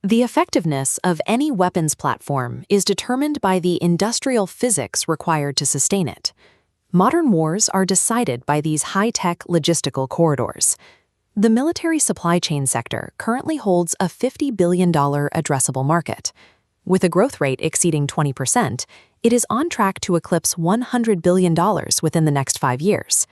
The effectiveness of any weapons platform is determined by the industrial physics required to sustain it. Modern wars are decided by these high-tech logistical corridors. The military supply chain sector currently holds a $50 billion addressable market. With a growth rate exceeding 20%, it is on track to eclipse $100 billion within the next 5 years.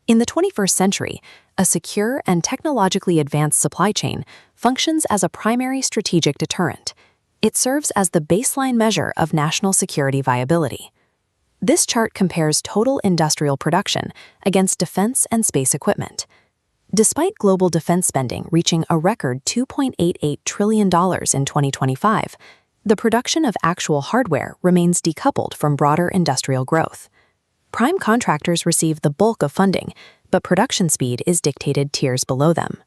In the 21st century, a secure and technologically advanced supply chain functions as a primary strategic deterrent. It serves as the baseline measure of national security viability. This chart compares total industrial production against defense and space equipment. Despite global defense spending reaching a record $2.88 trillion in 2025, the production of actual hardware remains decoupled from broader industrial growth. Prime contractors receive the bulk of funding, but production speed is dictated tiers below them.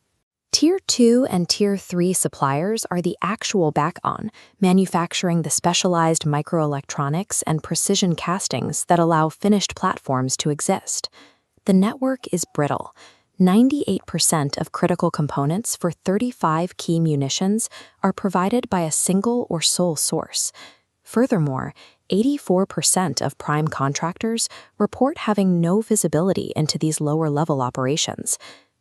Tier 2 and Tier 3 suppliers are the actual back-on, manufacturing the specialized microelectronics and precision castings that allow finished platforms to exist. The network is brittle. 98% of critical components for 35 key munitions are provided by a single or sole source. Furthermore, 84% of prime contractors report having no visibility into these lower-level operations.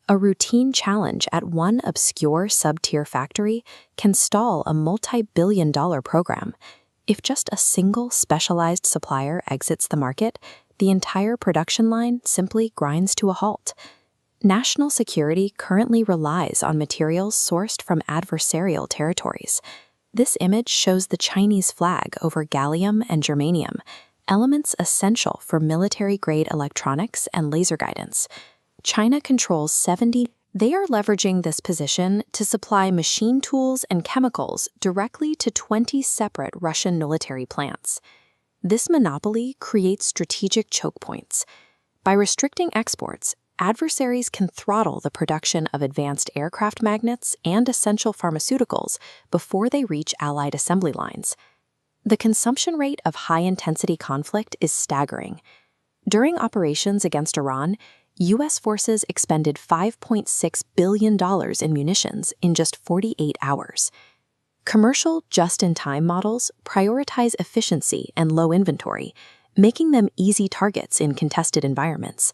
A routine challenge at one obscure sub-tier factory can stall a multi-billion-dollar program. If just a single specialized supplier exits the market, the entire production line simply grinds to a halt. National security currently relies on materials sourced from adversarial territories. This image shows the Chinese flag over gallium and germanium, elements essential for military-grade electronics and laser guidance. China controls 70. They are leveraging this position to supply machine tools and chemicals directly to 20 separate Russian military plants. This monopoly creates strategic choke points. By restricting exports, adversaries can throttle the production of advanced aircraft magnets and essential pharmaceuticals before they reach Allied assembly lines. The consumption rate of high-intensity conflict is staggering. During operations against Iran, U.S. forces expended $5.6 billion in munitions in just 48 hours. Commercial just-in-time models prioritize efficiency and low inventory, making them easy targets in contested environments.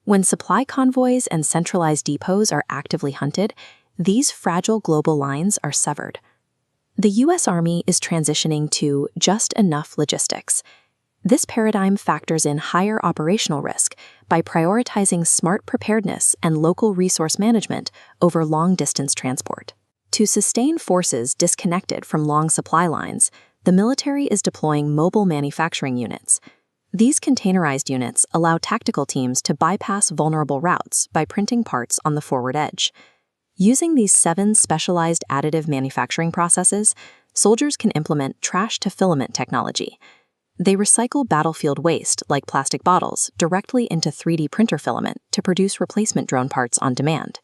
When supply convoys and centralized depots are actively hunted, these fragile global lines are severed. The U.S. Army is transitioning to just-enough logistics. This paradigm factors in higher operational risk by prioritizing smart preparedness and local resource management over long-distance transport. To sustain forces disconnected from long supply lines, the military is deploying mobile manufacturing units. These containerized units allow tactical teams to bypass vulnerable routes by printing parts on the forward edge. Using these 7 specialized additive manufacturing processes, soldiers can implement trash-to-filament technology. They recycle battlefield waste, like plastic bottles, directly into 3D printer filament to produce replacement drone parts on demand.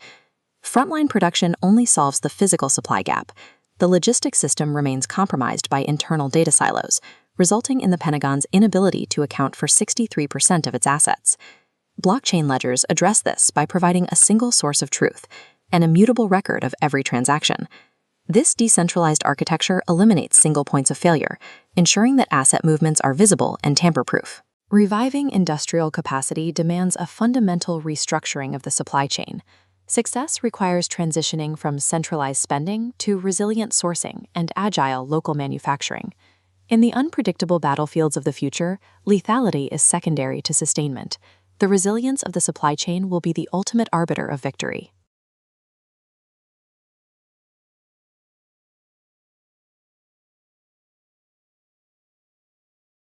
Frontline production only solves the physical supply gap. The logistics system remains compromised by internal data silos, resulting in the Pentagon's inability to account for 63% of its assets. Blockchain ledgers address this by providing a single source of truth, an immutable record of every transaction. This decentralized architecture eliminates single points of failure, ensuring that asset movements are visible and tamper-proof. Reviving industrial capacity demands a fundamental restructuring of the supply chain. Success requires transitioning from centralized spending to resilient sourcing and agile local manufacturing. In the unpredictable battlefields of the future, lethality is secondary to sustainment. The resilience of the supply chain will be the ultimate arbiter of victory.